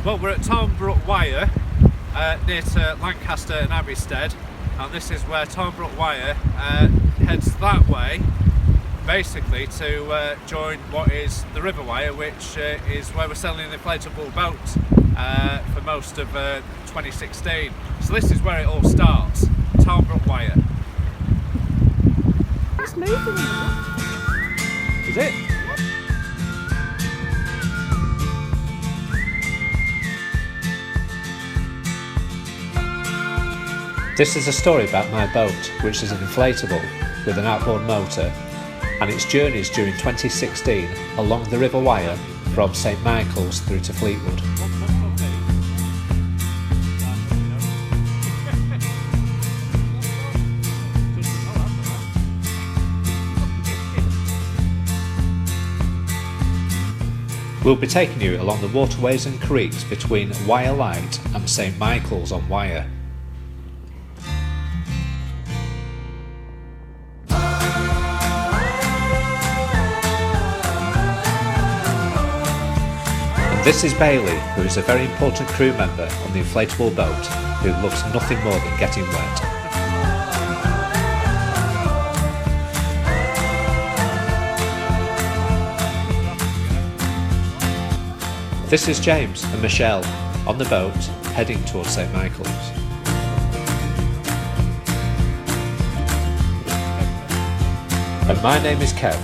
Well, we're at Wyre, near to Lancaster and Abbeystead, and this is where Wyre heads that way, basically to join what is the River Wyre, which is where we're selling an inflatable boat for most of 2016. So this is where it all starts, Wyre. It's moving. Is it? This is a story about my boat, which is an inflatable with an outboard motor, and its journeys during 2016 along the River Wyre from St Michael's through to Fleetwood. We'll be taking you along the waterways and creeks between Wyre Light and St Michael's on Wyre. This is Bailey, who is a very important crew member on the inflatable boat, who loves nothing more than getting wet. This is James and Michelle on the boat heading towards St Michael's. And my name is Kev.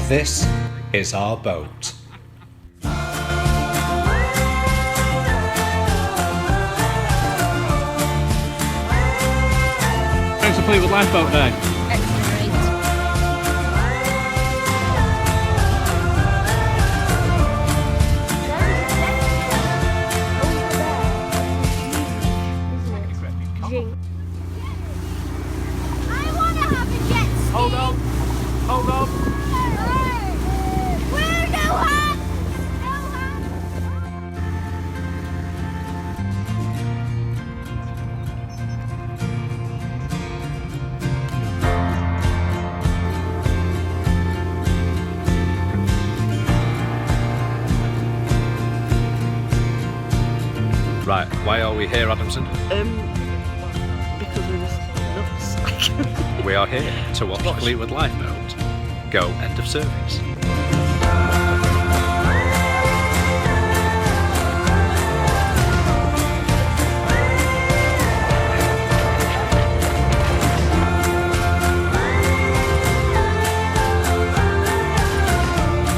This is our boat. Thanks for Fleetwood lifeboat day. I want to have a jet ski. Hold on. Hold on. Right, why are we here, Adamson? Because we're just nuts. We are here to watch Fleetwood lifeboat go end of service.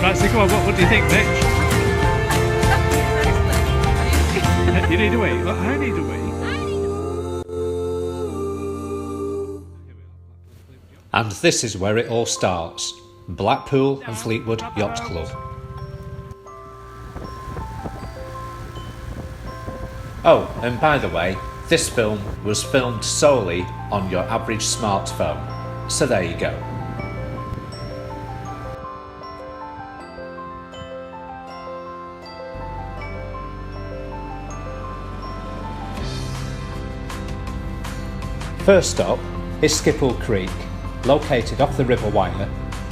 Right, so come on, what do you think, Mitch? You need a wee? Well, I need a wee. And this is where it all starts. Blackpool and Fleetwood Yacht Club. Oh, and by the way, this film was filmed solely on your average smartphone. So there you go. First stop is Skippool Creek, located off the River Wyre,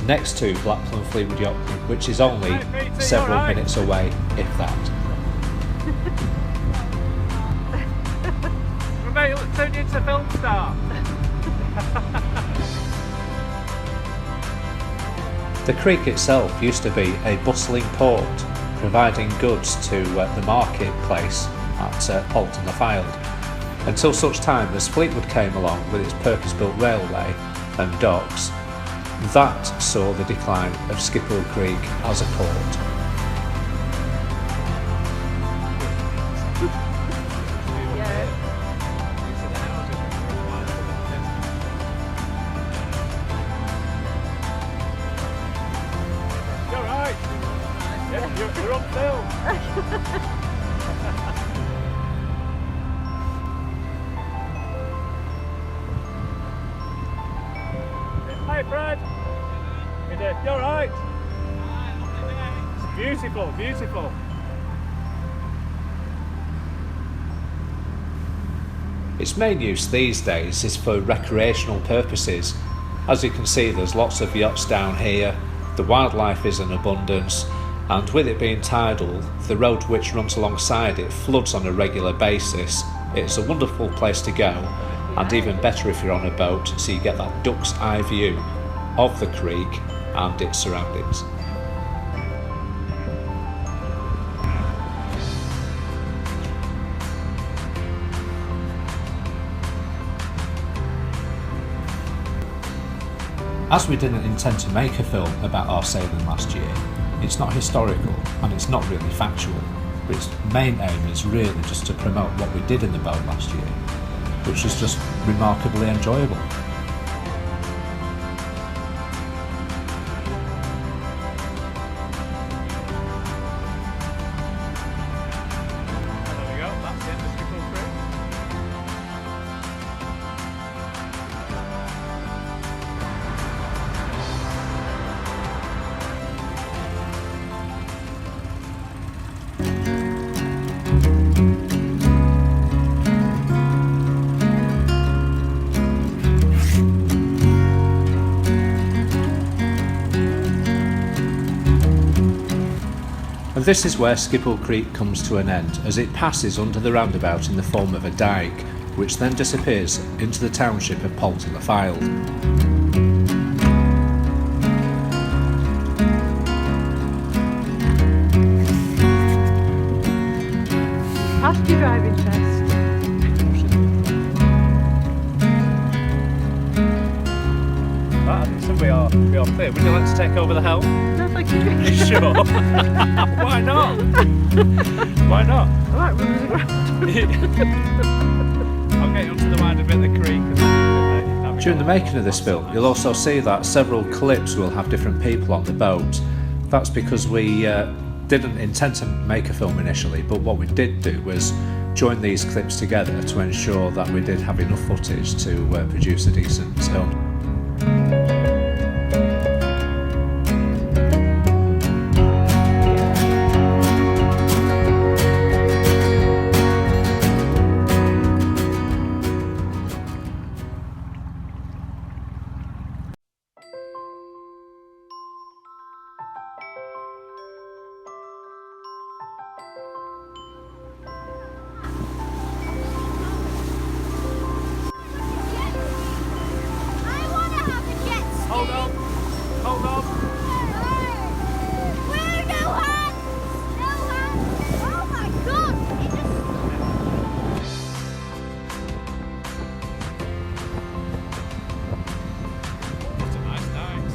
next to Blackpool and Fleetwood Yacht Club, which is only several minutes away, if that. Mate, it'll turn you into a film star. The creek itself used to be a bustling port, providing goods to the marketplace at Holt-on-the-Fylde, until such time as Fleetwood came along with its purpose-built railway and docks. That saw the decline of Skippool Creek as a port. You're right. Yeah, you're on film. Hey Fred! You're right! It's beautiful, beautiful. Its main use these days is for recreational purposes. As you can see, there's lots of yachts down here, the wildlife is in abundance, and with it being tidal, the road which runs alongside it floods on a regular basis. It's a wonderful place to go, and even better if you're on a boat, so you get that duck's eye view of the creek and its surroundings. As we didn't intend to make a film about our sailing last year, it's not historical and it's not really factual, but its main aim is really just to promote what we did in the boat last year, which was just remarkably enjoyable. There we go, that's the end of Skippool Creek. And this is where Skippool Creek comes to an end, as it passes under the roundabout in the form of a dike, which then disappears into the township of Poulton-le-Fylde. Passed your driving test. Right, I think so we are clear. Would you like to take over the helm? No, thank you. Are you sure? Why not? Why not? I like running around. I'll get you onto the wider bit of the creek. And then During the making of this film, you'll also see that several clips will have different people on the boat. That's because we didn't intend to make a film initially, but what we did do was join these clips together to ensure that we did have enough footage to produce a decent film. Hold on. Hold on. Where no hands? No hands. Oh my god! It That's a nice night.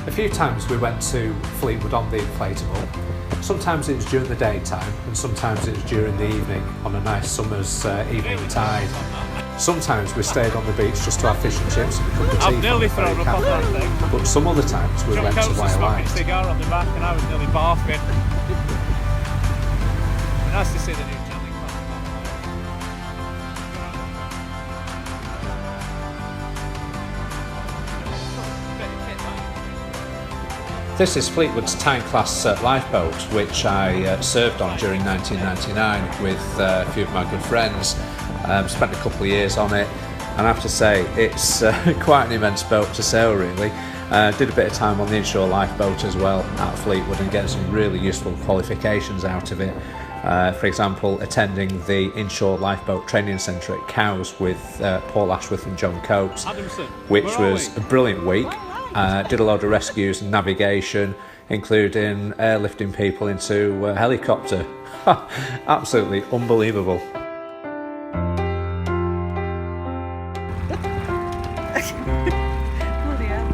A few times we went to Fleetwood on the inflatable. Sometimes it was during the daytime and sometimes it was during the evening on a nice summer's evening tide. Sometimes we stayed on the beach just to have fish and chips and a cup of tea. I've nearly from the thrown up ferry on that cafe. thing. But some other times we John went to Coates was Wyre smoking a Light. cigar on the back and I was nearly barfing. Nice to see the new telly class. This is Fleetwood's time-class lifeboat, which I served on during 1999 with a few of my good friends. Spent a couple of years on it, and I have to say it's quite an immense boat to sail, really. Did a bit of time on the inshore lifeboat as well at Fleetwood and getting some really useful qualifications out of it. For example, attending the inshore lifeboat training centre at Cowes with Paul Ashworth and John Coates, Adamson, which where are was we? a brilliant week. Did a load of rescues and navigation, including airlifting people into a helicopter. Absolutely unbelievable. Bloody hell.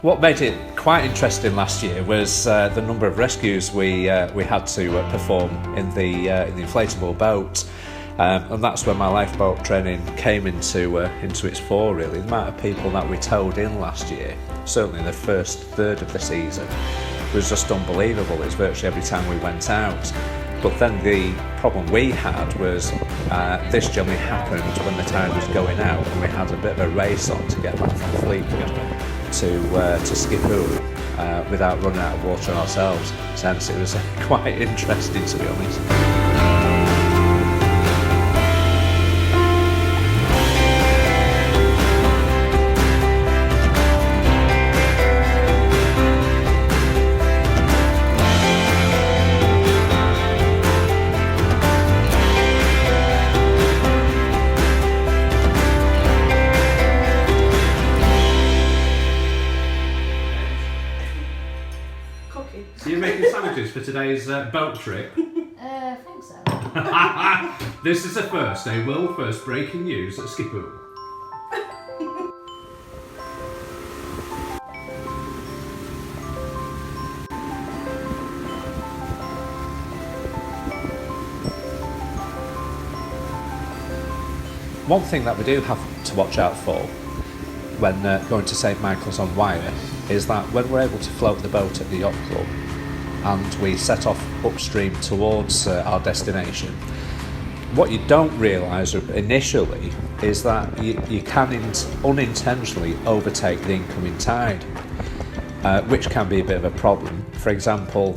What made it quite interesting last year was the number of rescues we had to perform in the inflatable boat, and that's when my lifeboat training came into its fore. Really, the amount of people that we towed in last year, certainly the first third of the season, was just unbelievable. It's virtually every time we went out. But then the problem we had was this generally happened when the tide was going out, and we had a bit of a race on to get back from Fleetwood to Skippool without running out of water ourselves. Hence it was quite interesting, to be honest. So you're making sandwiches for today's boat trip? I think so. This is the first, a world first breaking news at Skippool. One thing that we do have to watch out for when going to St Michael's on Wyre is that when we're able to float the boat at the yacht club and we set off upstream towards our destination, what you don't realise initially is that you can unintentionally overtake the incoming tide, which can be a bit of a problem. For example,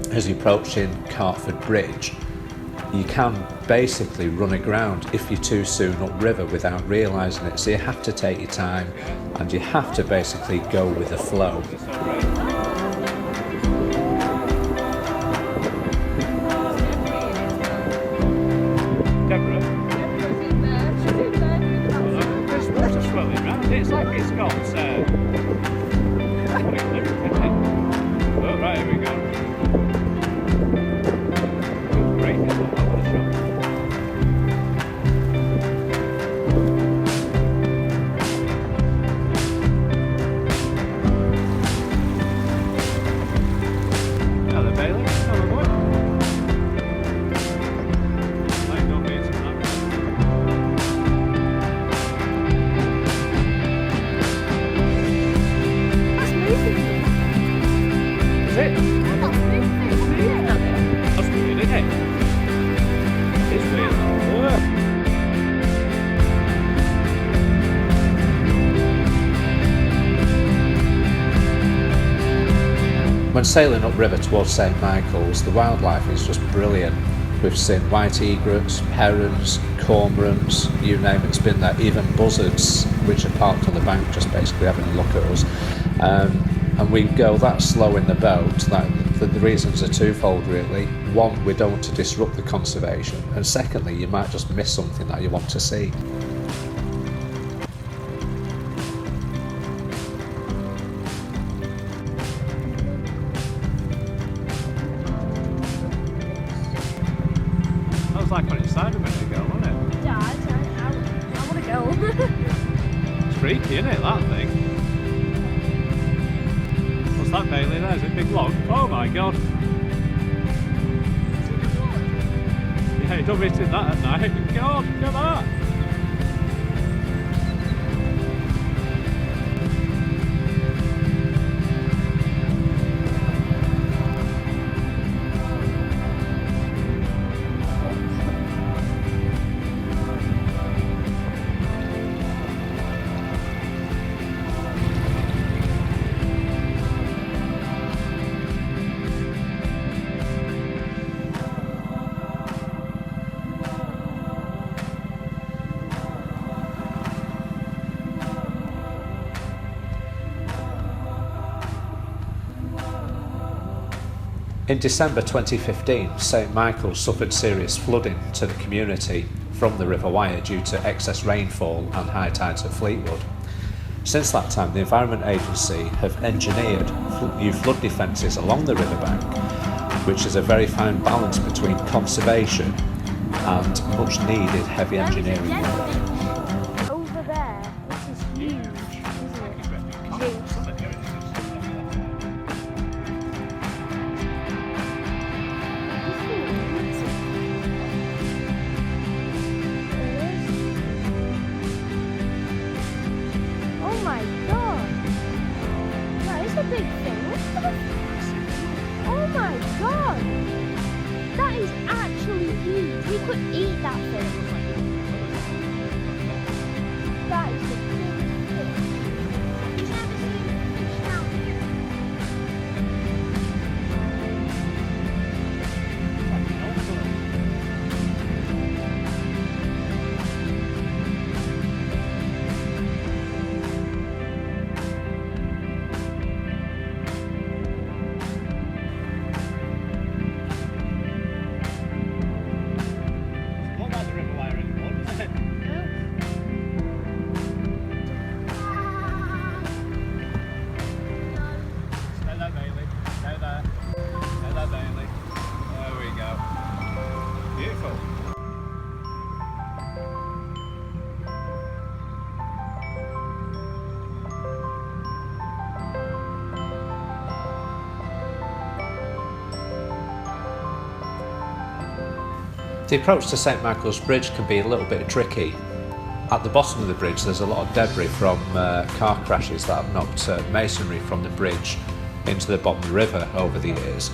as you approach in Cartford Bridge, you can basically run aground if you're too soon upriver without realising it. So you have to take your time and you have to basically go with the flow. It's like it's got oh, right, here we go. Oh, great, it's not over the shop. Hello, Bailey. Hello, boy. Like, don't be into that. Is it? That's weird, isn't it? It's weird. When sailing upriver towards St Michael's, the wildlife is just brilliant. We've seen white egrets, herons, cormorants, you name it, it's been there, even buzzards, which are parked on the bank just basically having a look at us. And we go that slow in the boat, that the reasons are twofold really. One, we don't want to disrupt the conservation, and secondly, you might just miss something that you want to see. That was like on its side a minute ago, wasn't it? Yeah, I want to go. It's freaky, isn't it, that thing? What's that, Bailey? There's a big log. Oh my god. Yeah, you don't be hitting that at night. God, look at that. In December 2015, St Michael's suffered serious flooding to the community from the River Wyre due to excess rainfall and high tides at Fleetwood. Since that time, the Environment Agency have engineered new flood defences along the riverbank, which is a very fine balance between conservation and much needed heavy engineering work. Over there, this is huge, isn't it? Huge. Oh my god! That is a big thing. What the Oh my god! That is actually huge. We could eat that fish. That is the biggest fish. You've never seen a fish down here. Not like the River Wyre anymore, is it? Stay there, Bailey. Stay there. Stay there, Bailey. There we go. Beautiful. The approach to St Michael's Bridge can be a little bit tricky. At the bottom of the bridge there's a lot of debris from car crashes that have knocked masonry from the bridge into the bottom of the river over the years,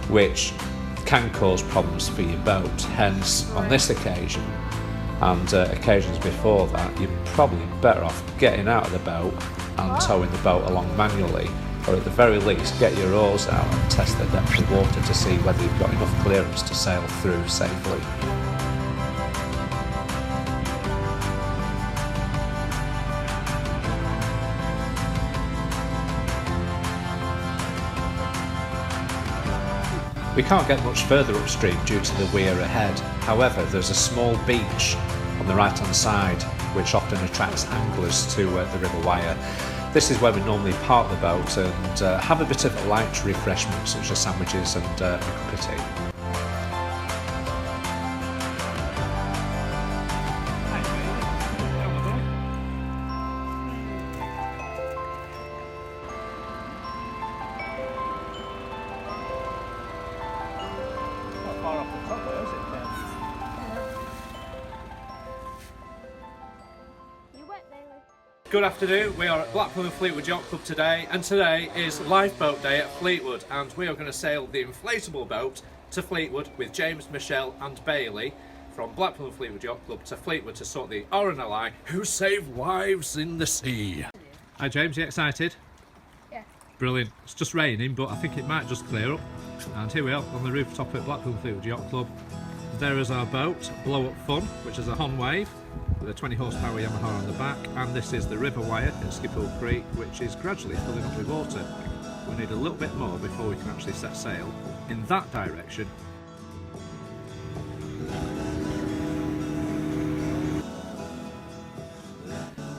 which can cause problems for your boat. Hence, on this occasion and occasions before that, you're probably better off getting out of the boat and towing the boat along manually, or at the very least get your oars out and test the depth of water to see whether you've got enough clearance to sail through safely. We can't get much further upstream due to the weir ahead. However, there's a small beach on the right hand side which often attracts anglers to the River Wyre. This is where we normally park the boat and have a bit of a light refreshment such as sandwiches and a cup of tea. Not far off the top there, is it? You wet, Bailey? Good afternoon, we are at Blackpool and Fleetwood Yacht Club today, and today is lifeboat day at Fleetwood, and we are going to sail the inflatable boat to Fleetwood with James, Michelle and Bailey from Blackpool and Fleetwood Yacht Club to Fleetwood to sort the RNLI who save wives in the sea. Hi James, you excited? Yeah. Brilliant. It's just raining, but I think it might just clear up. And here we are on the rooftop at Blackpool and Fleetwood Yacht Club. There is our boat, Blow Up Fun, which is a Hon Wave with a 20 horsepower Yamaha on the back, and this is the River Wyre at Skippool Creek, which is gradually filling up with water. We need a little bit more before we can actually set sail in that direction.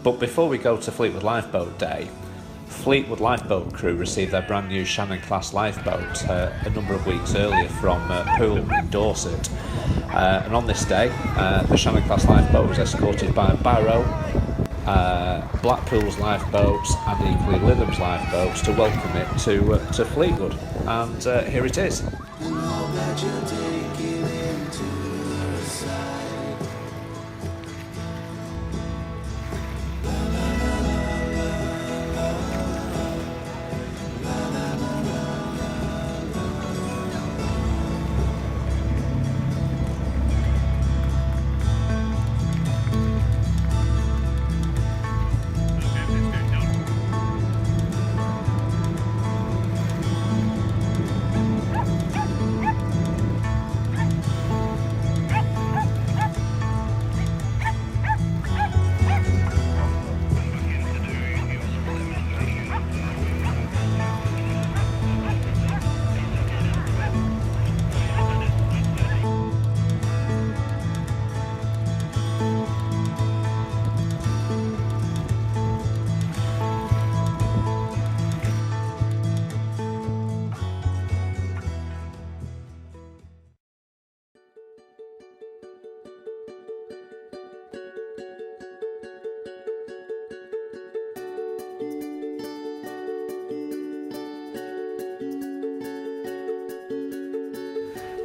But before we go to Fleetwood Lifeboat Day, Fleetwood Lifeboat crew received their brand new Shannon class lifeboat a number of weeks earlier from Poole in Dorset. And on this day, the Shannon class lifeboat was escorted by Barrow, Blackpool's lifeboats and equally Lytham's lifeboats to welcome it to Fleetwood. And here it is.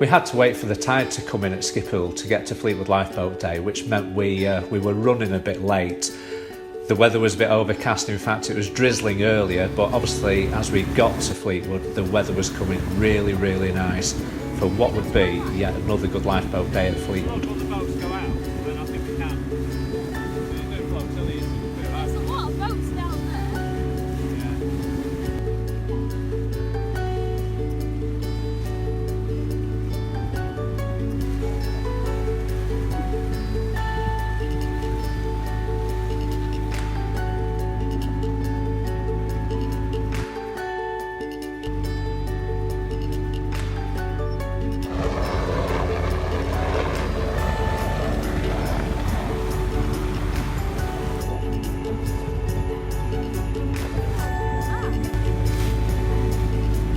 We had to wait for the tide to come in at Skippool to get to Fleetwood Lifeboat Day, which meant we were running a bit late. The weather was a bit overcast. In fact, it was drizzling earlier, but obviously as we got to Fleetwood, the weather was coming really, really nice for what would be yet another good lifeboat day at Fleetwood. Before the boats go out, then I think we can. You do float till the east, right? There's a lot of boats down there. Yeah.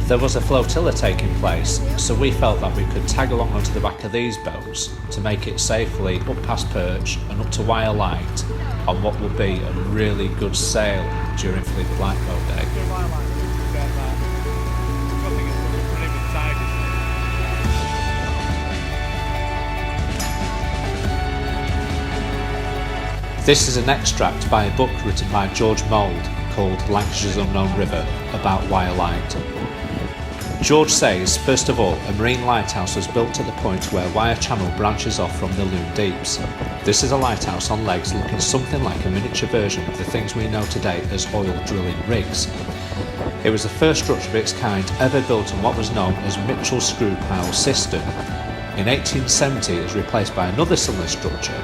There was a flotilla taking place, so we felt that we could tag along onto the back of these boats to make it safely up past Perch and up to Wyre Light on what would be a really good sail during Fleetwood Lifeboat Day. Do a while like this, get that. I think it's pretty good side, isn't it? This is an extract by a book written by George Mould called Lancashire's Unknown River about Wyre Light. George says, first of all, a marine lighthouse was built at the point where Wyre Channel branches off from the Loon Deeps. This is a lighthouse on legs looking something like a miniature version of the things we know today as oil drilling rigs. It was the first structure of its kind ever built on what was known as Mitchell's screw pile system. In 1870 it was replaced by another similar structure.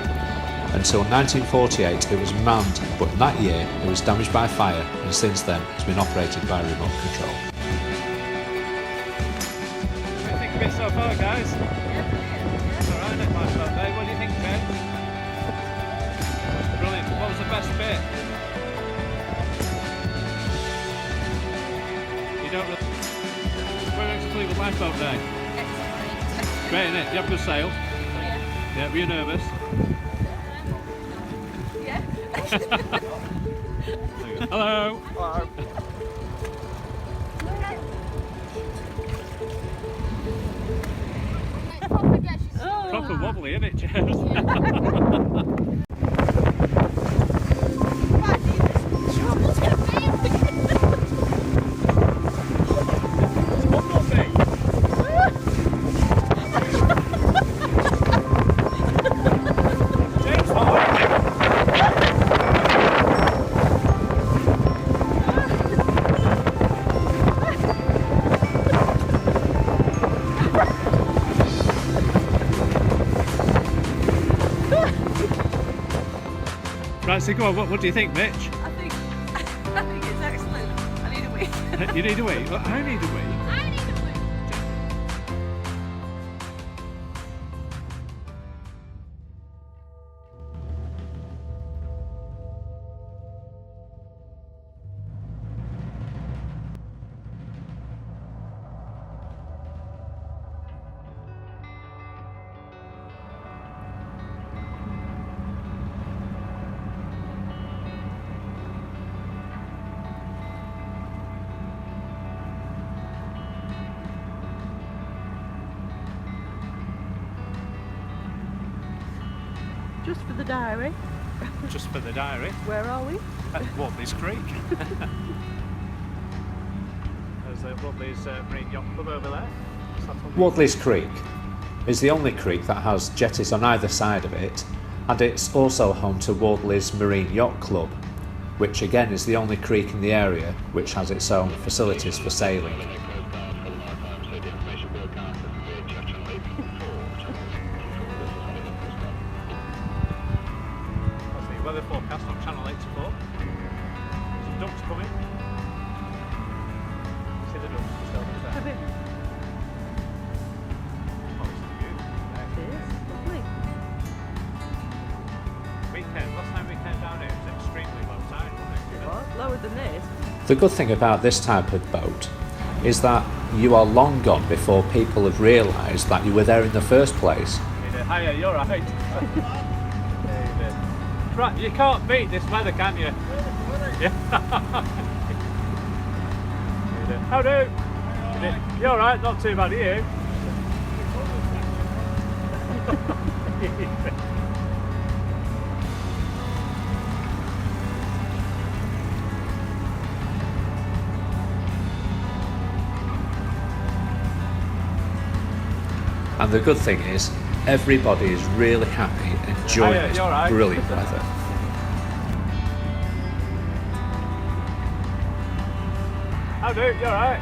Until 1948 it was manned, but in that year it was damaged by fire and since then it's been operated by remote control. What do you think of it so far, guys? It's alright, isn't it, lifeboat day? What do you think, Ben? Brilliant. What was the best bit? You don't really... We're going to Fleetwood Lifeboat Day. Great, isn't it? You have a good sail? Yeah, were you nervous? Yeah. Hello! Proper wobbly, isn't it, James? Right, so go on, what do you think, Mitch? I think it's excellent. I need a wee. You need a wee? Well, I need a wee. I need a wee. Just for the diary. Just for the diary. Where are we? At Watley's Creek. There's Watley's Marine Yacht Club over there. Watley's Creek is the only creek that has jetties on either side of it, and it's also home to Watley's Marine Yacht Club, which again is the only creek in the area which has its own facilities for sailing. Weather forecast on Channel 84. Some ducks coming. See the ducks just over there. Have it. Oh, it's beautiful. It is. Lovely. Weekend, last time we came down here it was extremely low tide, wasn't It it? was. Lower than this. The good thing about this type of boat is that you are long gone before people have realised that you were there in the first place. Hiya, you're right. Right, you can't beat this weather, can you? Yeah. How do? You're right, not too bad, are you? And the good thing is, everybody is really happy, enjoying Hiya, this you all right? brilliant weather. How do? You alright?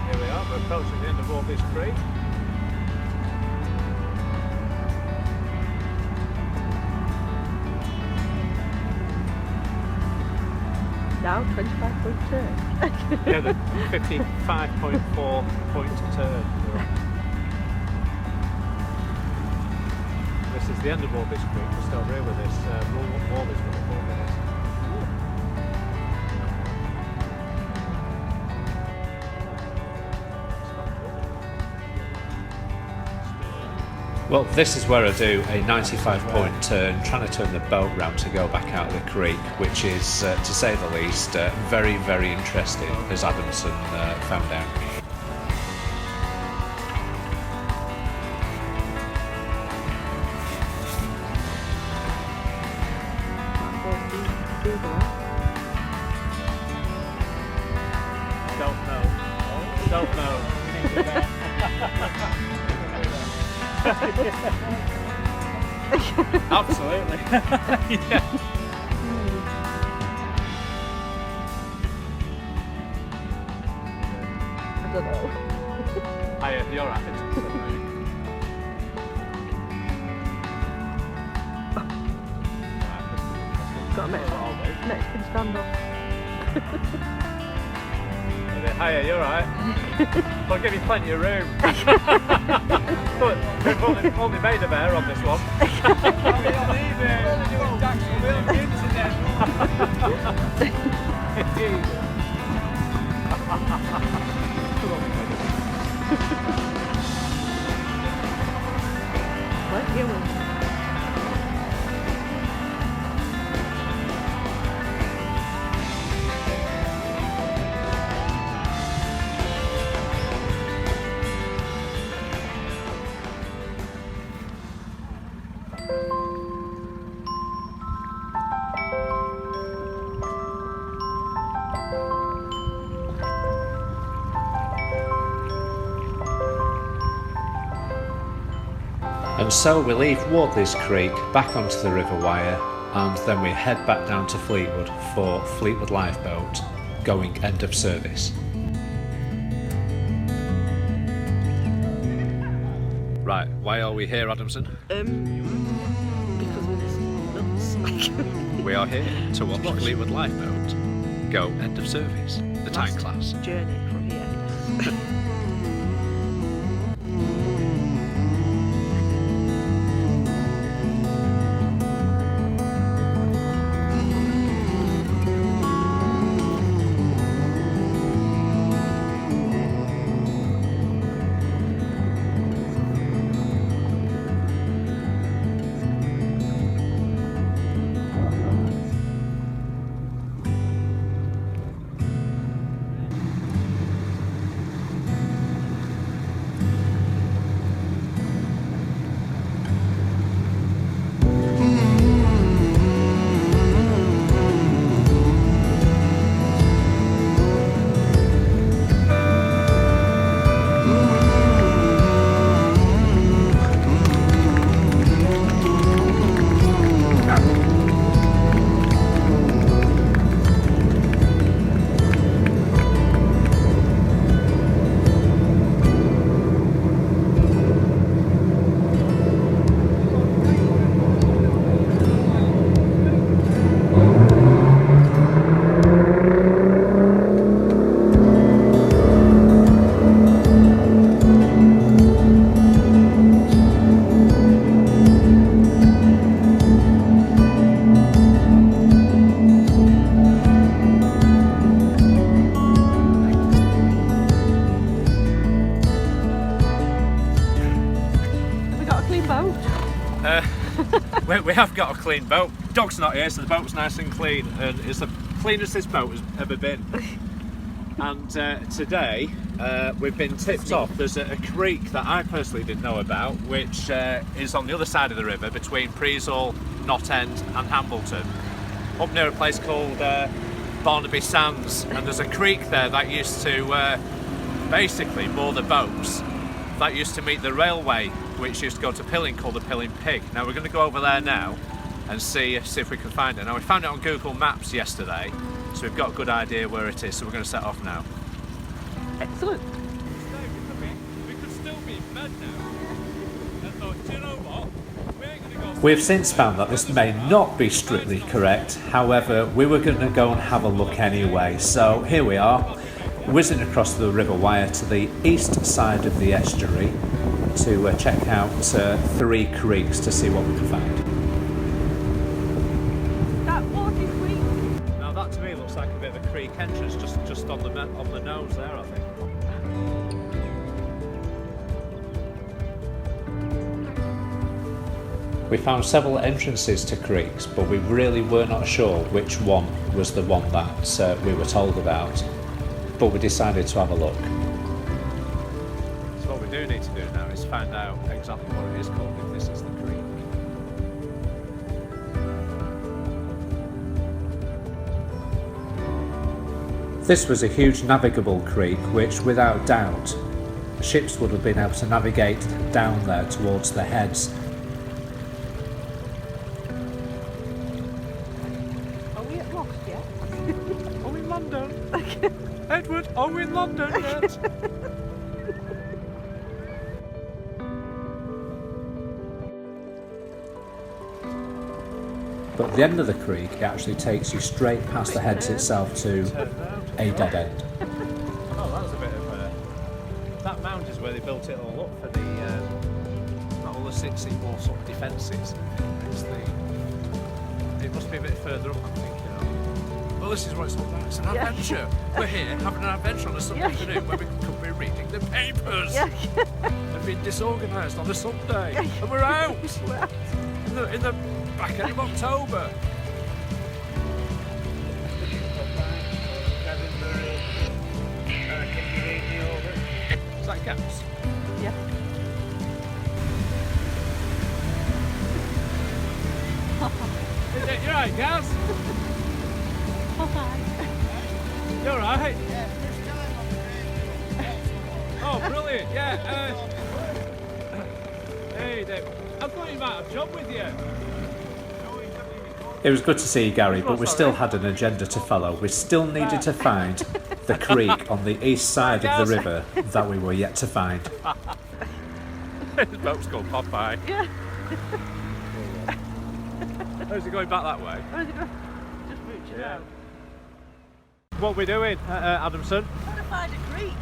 Here we are, we're approaching the end of Walby's Creek. Now 25.2. Yeah, the 55.4 point turn. This is the end of Walby's Creek, just over here with this Walby's for the 4 minutes. Well, this is where I do a 95-point turn, trying to turn the boat round to go back out of the creek, which is, to say the least, very, very interesting, as Adamson found out. Don't know. Don't know. Absolutely. Yeah. I don't know. Hiya, you're right. Got a Mexican standoff. Hiya, you're right. I'll give you plenty of room. But we've only made a bear on this one. Where's you? And so we leave Wardley's Creek back onto the River Wyre, and then we head back down to Fleetwood for Fleetwood Lifeboat, going end of service. Right, why are we here, Adamson? Because we're just nuts. We are here to watch Fleetwood Lifeboat go end of service, the time class. Journey from here. We have got a clean boat. Dog's not here, so the boat's nice and clean, and it's the cleanest this boat has ever been. And today we've been tipped off. There's a creek that I personally didn't know about, which is on the other side of the river between Preesall, Knott End and Hambleton. up near a place called Barnaby Sands, and there's a creek there that used to basically moor the boats that used to meet the railway, which used to go to Pilling, called the Pilling Pig. Now we're going to go over there now and see if we can find it. Now we found it on Google Maps yesterday, so we've got a good idea where it is, so we're going to set off now. Excellent. We could still be in bed now. I thought, do you know what? We ain't going to go. We have since found that this may not be strictly correct, however, we were going to go and have a look anyway. So here we are, whizzing across the River Wyre to the east side of the estuary to check out 3 creeks to see what we can find. That water creek. Now that to me looks like a bit of a creek entrance, just on the nose there, I think. We found several entrances to creeks, but we really were not sure which one was the one that we were told about. But we decided to have a look. So what we do need to do now is find out exactly what it is called, if this is the creek. This was a huge navigable creek which, without doubt, ships would have been able to navigate down there towards the heads. Are we at Lost yet? Are we in London? Edward, are we in London yet? But at the end of the creek, it actually takes you straight past the heads itself to a dead end. Oh, that was a bit of a... That mound is where they built it all up for the... all the Seymour sort of defences. It must be a bit further up, I'm thinking of. Well, this is what it's all about. It's an adventure. We're here having an adventure on a Sunday afternoon where we could be reading the papers. And being disorganised on a Sunday. And we're out. In the back end of October. Is that gas? Yeah. You're right, Gaz? You're right? Oh, brilliant, yeah. Hey, Dave. I thought you might have John with you. It was good to see you, Gary, but we still had an agenda to follow. We still needed to find the creek on the east side of the river that we were yet to find. This boat's called Popeye. Yeah. Oh, is it going back that way? Just reaching out. What are we doing, Adamson? Trying to find a creek.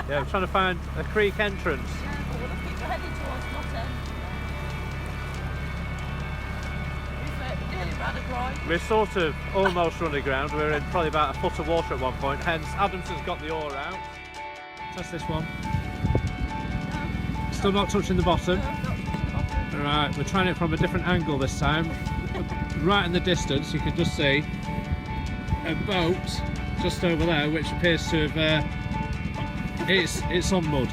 Yeah, we're trying to find a creek entrance. But we'll keep heading towards Bottom. We've nearly ran aground. We're sort of almost running aground. We're in probably about a foot of water at one point, hence Adamson's got the oar out. Test this one. Still not touching the bottom. Alright, we're trying it from a different angle this time. Right in the distance you can just see a boat just over there which appears to have it's on mud.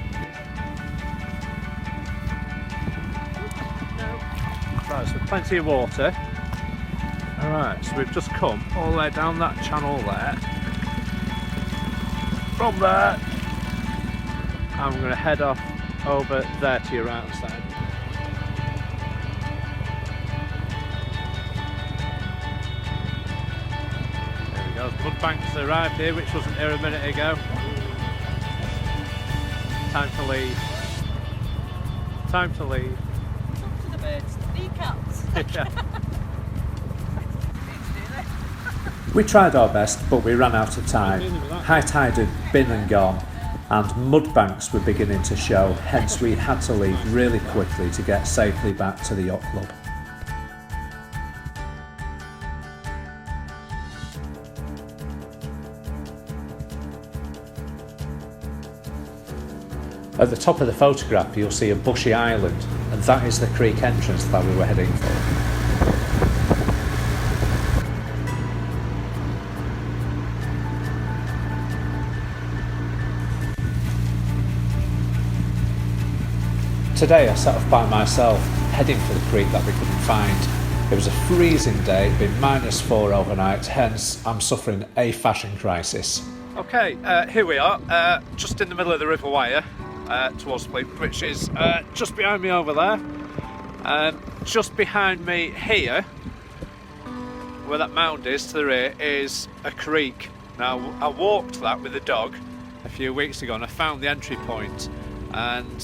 Right, so plenty of water. Alright, so we've just come all the way down that channel there. From there, I'm going to head off over there to your right hand side. There we go, Mudbank's arrived here, which wasn't here a minute ago. Time to leave. Time to leave. Talk to the birds, kneecaps. Yeah. We tried our best, but we ran out of time. High tide had been and gone, and mud banks were beginning to show, hence we had to leave really quickly to get safely back to the yacht club. At the top of the photograph you'll see a bushy island, and that is the creek entrance that we were heading for. Today I set off by myself, heading for the creek that we couldn't find, It was a freezing day, it'd been -4 overnight, hence I'm suffering a fashion crisis. Okay, here we are, just in the middle of the River Wyre, towards Fleetwood, which is just behind me over there. Just behind me here, where that mound is to the rear, is a creek. Now, I walked that with the dog a few weeks ago and I found the entry point, and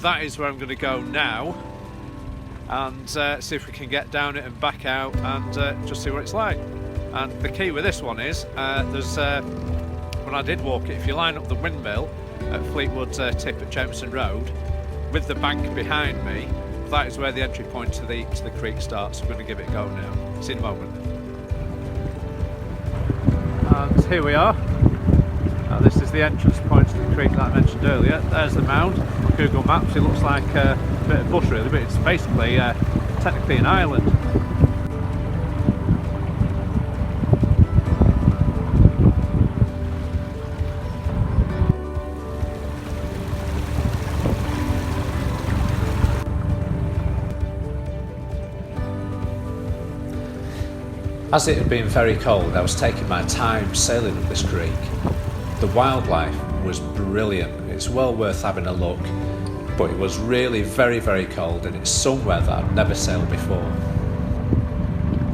that is where I'm going to go now and see if we can get down it and back out and just see what it's like. And the key with this one is when I did walk it, if you line up the windmill at Fleetwood tip at Jameson Road with the bank behind me, that is where the entry point to the creek starts. I'm going to give it a go now. See you in a moment. And here we are. This is the entrance point to the creek that I mentioned earlier. There's the mound. On Google Maps it looks like a bit of bush really, but it's basically technically an island. As it had been very cold, I was taking my time sailing up this creek. The wildlife was brilliant, it's well worth having a look, but it was really very, very cold and it's somewhere that I've never sailed before.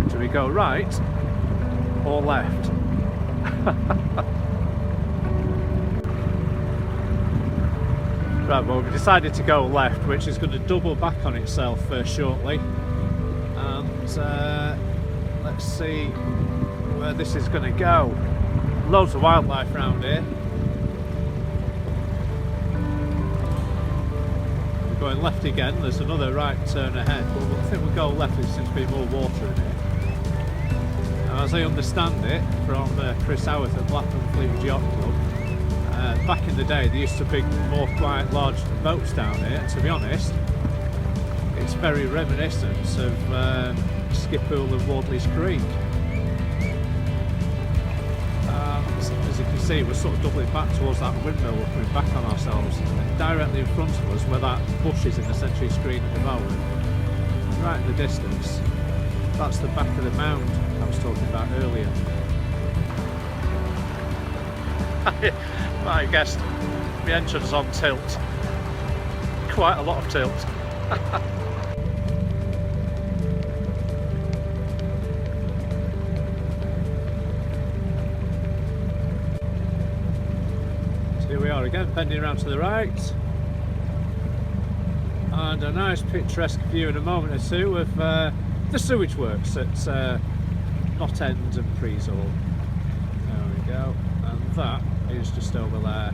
Do we go right or left? Right, well, we've decided to go left, which is going to double back on itself shortly. And let's see where this is going to go. Loads of wildlife around here. We're going left again. There's another right turn ahead, but I think we'll go left. There seems to be more water in here. Now, as I understand it from Chris Howarth at Blackburn Fleetwood Yacht Club, back in the day there used to be more quite large boats down here, and to be honest it's very reminiscent of Skippool and Wardley's Creek. As you can see, we're sort of doubling back towards that windmill. We're coming back on ourselves, and directly in front of us, where that bush is in the century screen at the moment, right in the distance, that's the back of the mound I was talking about earlier. I guessed the engine's on tilt, quite a lot of tilt. Here we are again, bending around to the right, and a nice picturesque view in a moment or two of the sewage works at Knot End and Preesall. There we go, and that is just over there.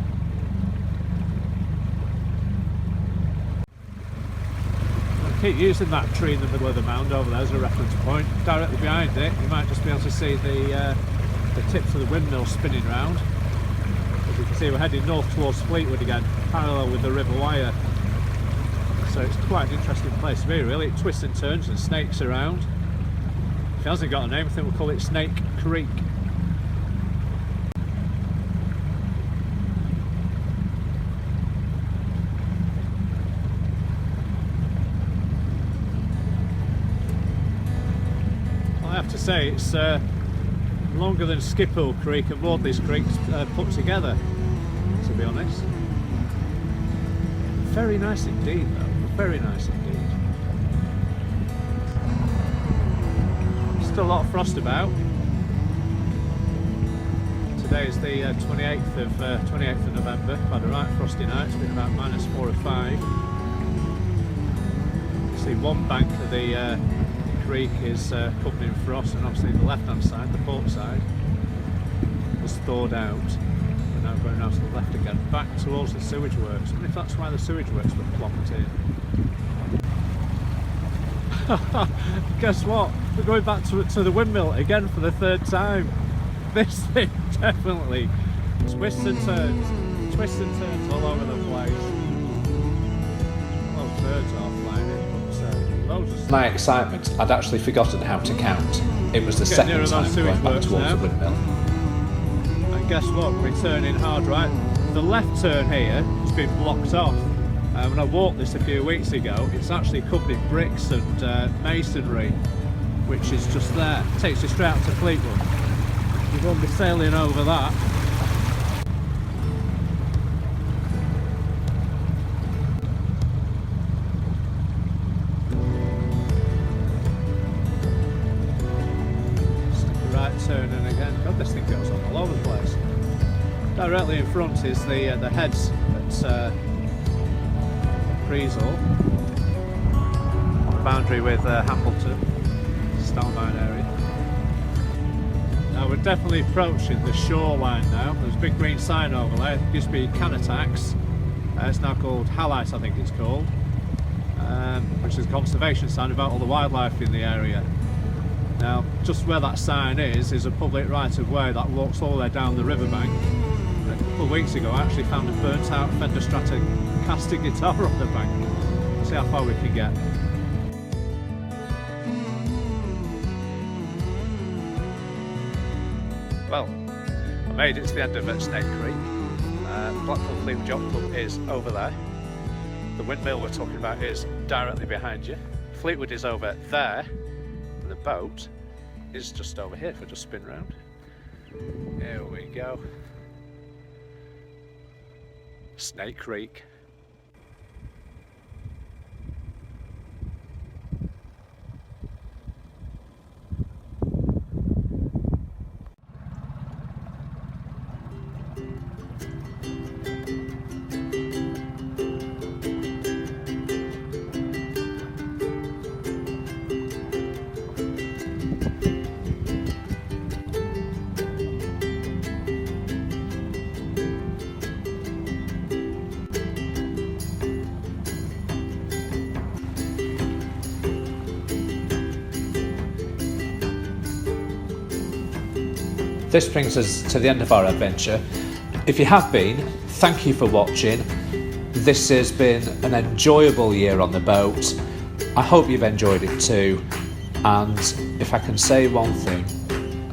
I'll keep using that tree in the middle of the mound over there as a reference point. Directly behind it you might just be able to see the tips of the windmill spinning round. As you can see, we're heading north towards Fleetwood again, parallel with the River Wyre. So it's quite an interesting place to be really. It twists and turns and snakes around. If it hasn't got a name, I think we'll call it Snake Creek. I have to say it's longer than Skippool Creek and Wardley's Creek put together, to be honest. Very nice indeed though, very nice indeed. Still a lot of frost about. Today is the 28th of November. We've had a right frosty night, it's been about -4 or 5. You see one bank of the creek is covered in frost, and obviously the left hand side, the port side, was thawed out. We're now going out to the left again, back towards the sewage works. I wonder if that's why the sewage works were plonked in. Guess what? We're going back to the windmill again for the 3rd time. This thing definitely twists and turns all over the place. Well, birds are flying in, but loads of My excitement, I'd actually forgotten how to count. It was the Getting nearer second those time going sewage back works towards now. the windmill. And guess what? We're turning hard right. The left turn here has been blocked off. When I walked this a few weeks ago, it's actually covered in bricks and masonry. which is just there. It takes you straight out to Fleetwood. You won't be sailing over that. Turning again. God, this thing goes on all over the place. Directly in front is the heads at Creeks on the boundary with Hambleton, Stalmine area. Now we're definitely approaching the shoreline now. There's a big green sign over there. It used to be Canatax. It's now called Halite, I think it's called, which is a conservation sign about all the wildlife in the area. Now, just where that sign is a public right-of-way that walks all the way down the riverbank. A couple of weeks ago, I actually found a burnt-out Fender Stratocaster guitar on the bank. We'll see how far we can get. Well, I made it to the end of Snake Creek. Blackpool Fleetwood Yacht Club is over there. The windmill we're talking about is directly behind you. Fleetwood is over there. The boat is just over here if I just spin round. Here we go. Snake Creek. This brings us to the end of our adventure. If you have been, thank you for watching. This has been an enjoyable year on the boat. I hope you've enjoyed it too. And if I can say one thing,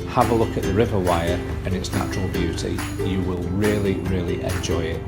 have a look at the River Wyre and its natural beauty. You will really, really enjoy it.